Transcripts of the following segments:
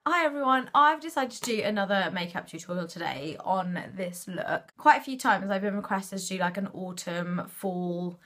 Hi everyone, I've decided to do another makeup tutorial today on this look. Quite a few times I've been requested to do like an autumn, fall,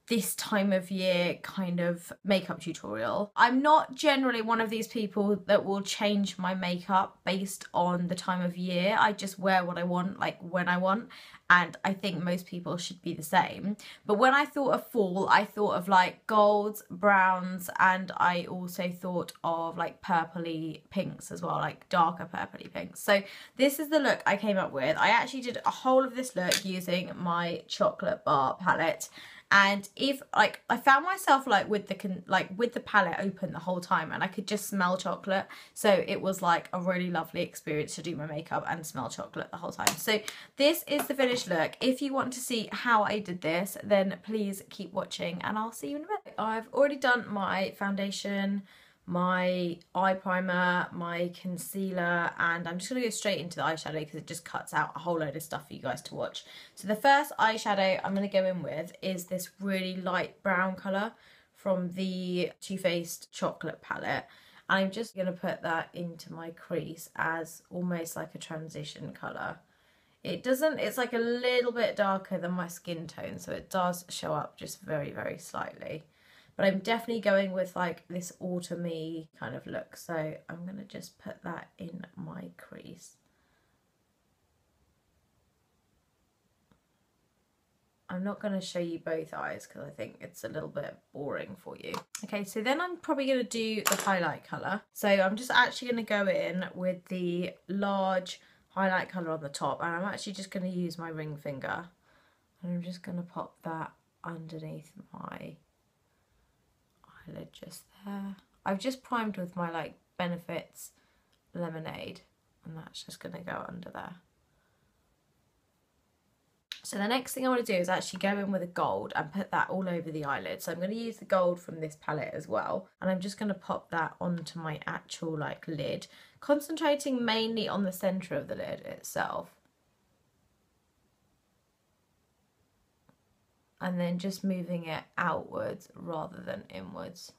this time of year kind of makeup tutorial. I'm not generally one of these people that will change my makeup based on the time of year. I just wear what I want, like when I want, and I think most people should be the same. But when I thought of fall, I thought of like golds, browns, and I also thought of like purpley pinks as well, like darker purpley pinks. So this is the look I came up with. I actually did a whole of this look using my chocolate bar palette. And if like I found myself like with the palette open the whole time, and I could just smell chocolate, so it was like a really lovely experience to do my makeup and smell chocolate the whole time. So this is the finished look. If you want to see how I did this, then please keep watching and I'll see you in a bit. I've already done my foundation, my eye primer, my concealer, and I'm just going to go straight into the eyeshadow because it just cuts out a whole load of stuff for you guys to watch. So the first eyeshadow I'm going to go in with is this really light brown colour from the Too Faced chocolate palette. I'm just going to put that into my crease as almost like a transition colour. It's like a little bit darker than my skin tone, so it does show up just very, very slightly. But I'm definitely going with like this autumny kind of look. So I'm going to just put that in my crease. I'm not going to show you both eyes because I think it's a little bit boring for you. Okay, so then I'm probably going to do the highlight colour. So I'm just actually going to go in with the large highlight colour on the top. And I'm actually just going to use my ring finger. And I'm just going to pop that underneath my eyelid just there. I've just primed with my like Benefits lemonade, and that's just going to go under there. So the next thing I want to do is actually go in with a gold and put that all over the eyelid. So I'm going to use the gold from this palette as well, and I'm just going to pop that onto my actual like lid, concentrating mainly on the centre of the lid itself. And then just moving it outwards rather than inwards.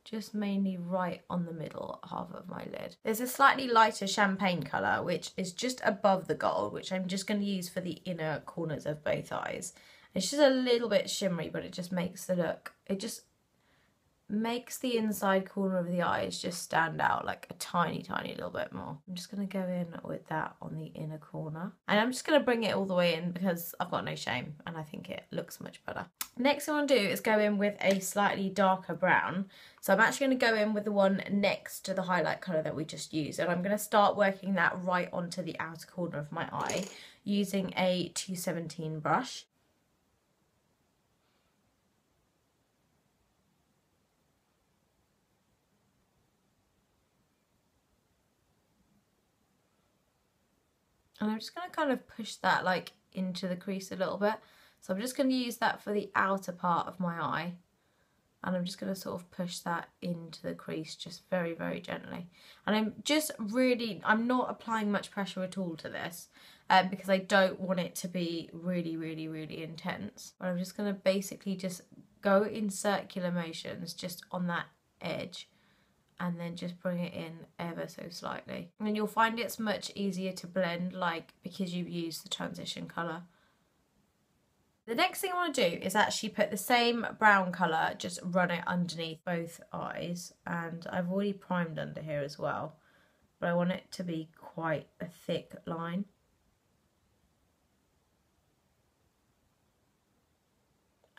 Just mainly right on the middle half of my lid. There's a slightly lighter champagne colour which is just above the gold, which I'm just going to use for the inner corners of both eyes. It's just a little bit shimmery, but it just makes the look, it just makes the inside corner of the eyes just stand out like a tiny little bit more. I'm just going to go in with that on the inner corner, and I'm just going to bring it all the way in because I've got no shame and I think it looks much better. Next thing I want to do is go in with a slightly darker brown. So I'm actually going to go in with the one next to the highlight colour that we just used, and I'm going to start working that right onto the outer corner of my eye using a 217 brush. And I'm just going to kind of push that like into the crease a little bit. So I'm just going to use that for the outer part of my eye. And I'm just going to sort of push that into the crease just very, very gently. And I'm not applying much pressure at all to this because I don't want it to be really, really, really intense. But I'm just going to basically just go in circular motions just on that edge, and then just bring it in ever so slightly. And you'll find it's much easier to blend like because you've used the transition colour. The next thing I want to do is actually put the same brown colour, just run it underneath both eyes, and I've already primed under here as well, but I want it to be quite a thick line.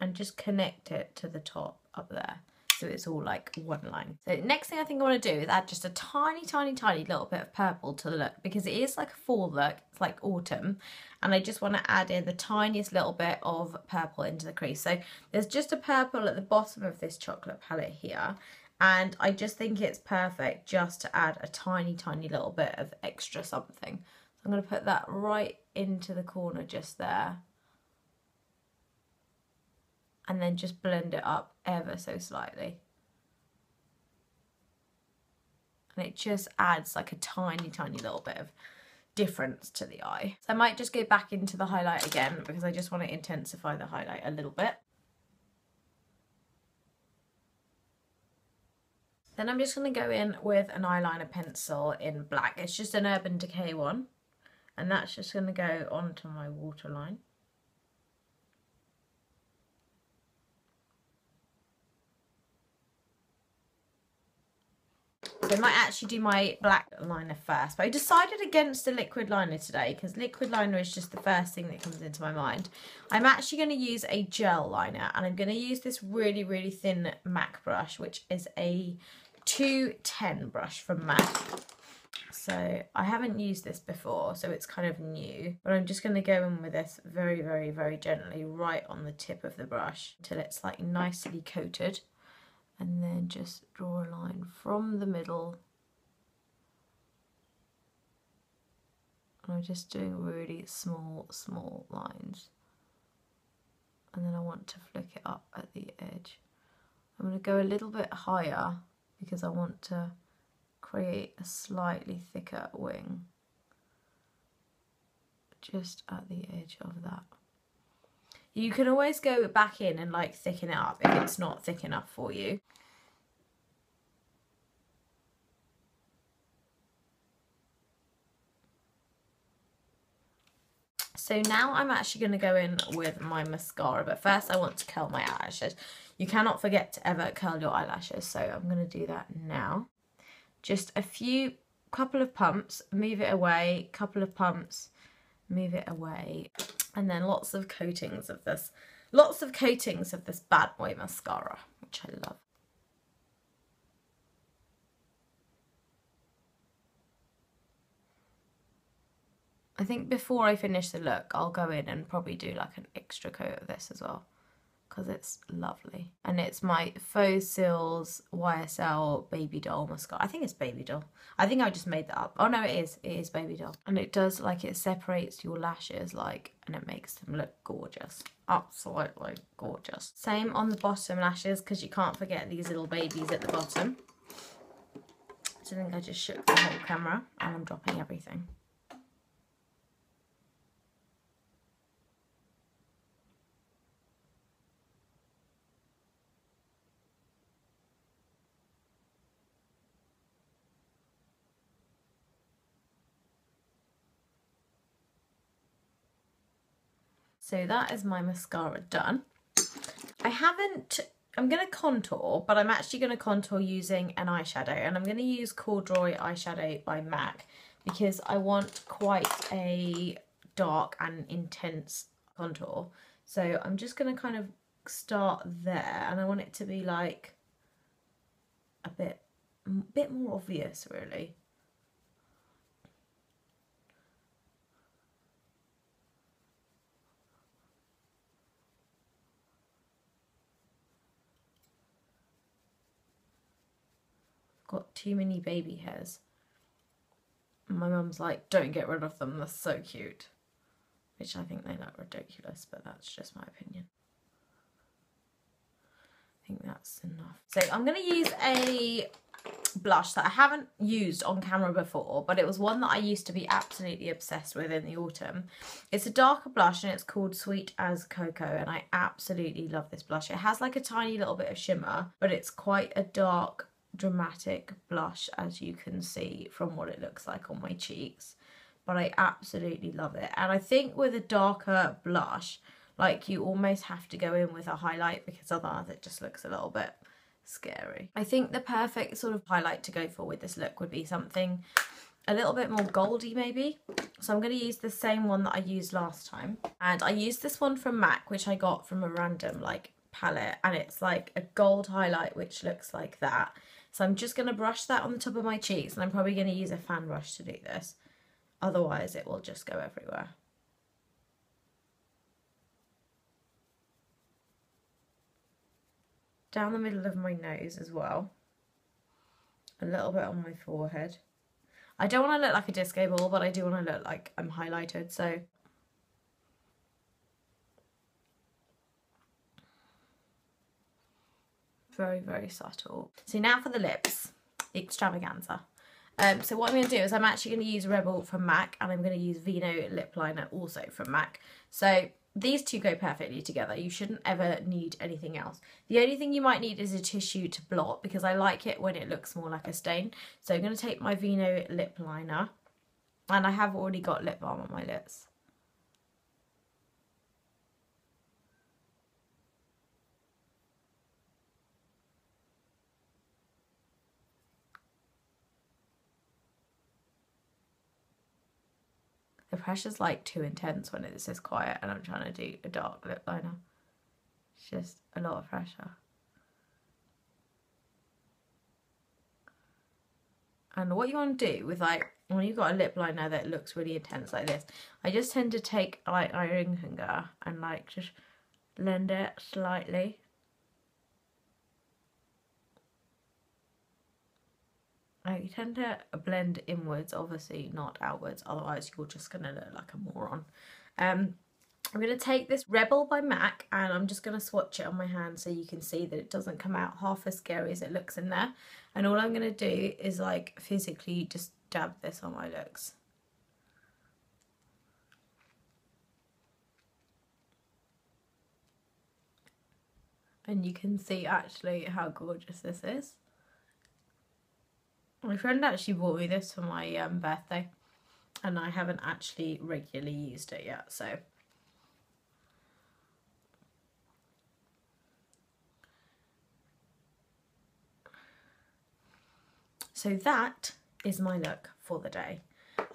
And just connect it to the top up there, so it's all like one line. So next thing I think I want to do is add just a tiny little bit of purple to the look, because it is like a fall look, it's like autumn, and I just want to add in the tiniest little bit of purple into the crease. So there's just a purple at the bottom of this chocolate palette here, and I just think it's perfect just to add a tiny little bit of extra something. So I'm going to put that right into the corner just there, and then just blend it up ever so slightly. And it just adds like a tiny little bit of difference to the eye. So I might just go back into the highlight again because I just want to intensify the highlight a little bit. Then I'm just going to go in with an eyeliner pencil in black. It's just an Urban Decay one. And that's just going to go onto my waterline. So I might actually do my black liner first, but I decided against a liquid liner today because liquid liner is just the first thing that comes into my mind. I'm actually going to use a gel liner, and I'm going to use this really, really thin MAC brush, which is a 210 brush from MAC. So I haven't used this before, so it's kind of new, but I'm just going to go in with this very, very, very gently right on the tip of the brush until it's like nicely coated. And then just draw a line from the middle. And I'm just doing really small, small lines. And then I want to flick it up at the edge. I'm going to go a little bit higher because I want to create a slightly thicker wing. Just at the edge of that. You can always go back in and like thicken it up if it's not thick enough for you. So now I'm actually going to go in with my mascara, but first I want to curl my eyelashes. You cannot forget to ever curl your eyelashes, so I'm going to do that now. Just couple of pumps, move it away, couple of pumps, move it away. And then lots of coatings of this bad boy mascara, which I love. I think before I finish the look, I'll go in and probably do like an extra coat of this as well, because it's lovely. And it's my Faux Cils YSL Baby Doll mascara. I think it's Baby Doll. I think I just made that up. Oh no, it is Baby Doll. And it does, like, it separates your lashes, like, and it makes them look gorgeous. Absolutely gorgeous. Same on the bottom lashes, because you can't forget these little babies at the bottom. So I think I just shook the whole camera and I'm dropping everything. So that is my mascara done. I'm going to contour, but I'm actually going to contour using an eyeshadow, and I'm going to use Corduroy eyeshadow by MAC because I want quite a dark and intense contour. So I'm just going to kind of start there, and I want it to be like a bit more obvious, really. Got too many baby hairs. My mum's like, don't get rid of them, they're so cute. Which I think they look ridiculous, but that's just my opinion. I think that's enough. So I'm going to use a blush that I haven't used on camera before, but it was one that I used to be absolutely obsessed with in the autumn. It's a darker blush and it's called Sweet as Cocoa, and I absolutely love this blush. It has like a tiny little bit of shimmer, but it's quite a dark, dramatic blush, as you can see from what it looks like on my cheeks. But I absolutely love it. And I think with a darker blush, like, you almost have to go in with a highlight because otherwise it just looks a little bit scary. I think the perfect sort of highlight to go for with this look would be something a little bit more goldy maybe. So I'm going to use the same one that I used last time. And I used this one from MAC, which I got from a random like palette, and it's like a gold highlight which looks like that. So I'm just going to brush that on the top of my cheeks, and I'm probably going to use a fan brush to do this. Otherwise it will just go everywhere. Down the middle of my nose as well. A little bit on my forehead. I don't want to look like a disco ball, but I do want to look like I'm highlighted, so. Very, very subtle. So now for the lips, extravaganza. So what I'm going to do is I'm actually going to use Rebel from MAC, and I'm going to use Vino lip liner also from MAC. So these two go perfectly together. You shouldn't ever need anything else. The only thing you might need is a tissue to blot, because I like it when it looks more like a stain. So I'm going to take my Vino lip liner, and I have already got lip balm on my lips. The pressure's like too intense when it's this quiet and I'm trying to do a dark lip liner. It's just a lot of pressure. And what you want to do with, like, when you've got a lip liner that looks really intense like this, I just tend to take like my ring finger and like just blend it slightly. I tend to blend inwards, obviously not outwards, otherwise you're just going to look like a moron. I'm going to take this Rebel by MAC and I'm just going to swatch it on my hand so you can see that it doesn't come out half as scary as it looks in there. And all I'm going to do is like physically just dab this on my looks. And you can see actually how gorgeous this is. My friend actually bought me this for my birthday, and I haven't actually regularly used it yet, so. So that is my look for the day.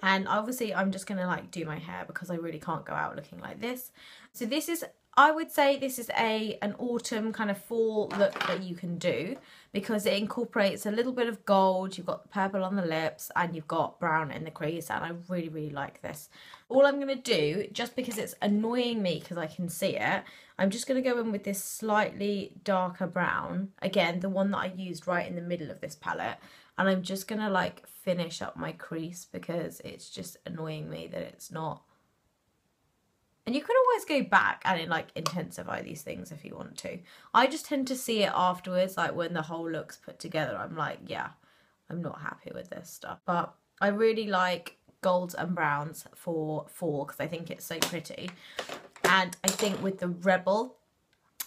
And obviously I'm just gonna like do my hair because I really can't go out looking like this. So this is, I would say this is an autumn kind of fall look that you can do, because it incorporates a little bit of gold, you've got purple on the lips and you've got brown in the crease, and I really, really like this. All I'm going to do, just because it's annoying me because I can see it, I'm just going to go in with this slightly darker brown, again the one that I used right in the middle of this palette, and I'm just going to like finish up my crease because it's just annoying me that it's not. And you can always go back and like intensify these things if you want to. I just tend to see it afterwards, like when the whole look's put together, I'm like, yeah, I'm not happy with this stuff. But I really like golds and browns for fall because I think it's so pretty. And I think with the Rebel,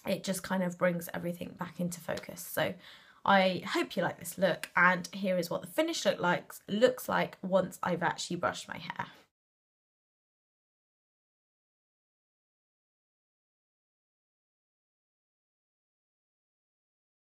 it just kind of brings everything back into focus. So I hope you like this look, and here is what the finished look looks like once I've actually brushed my hair.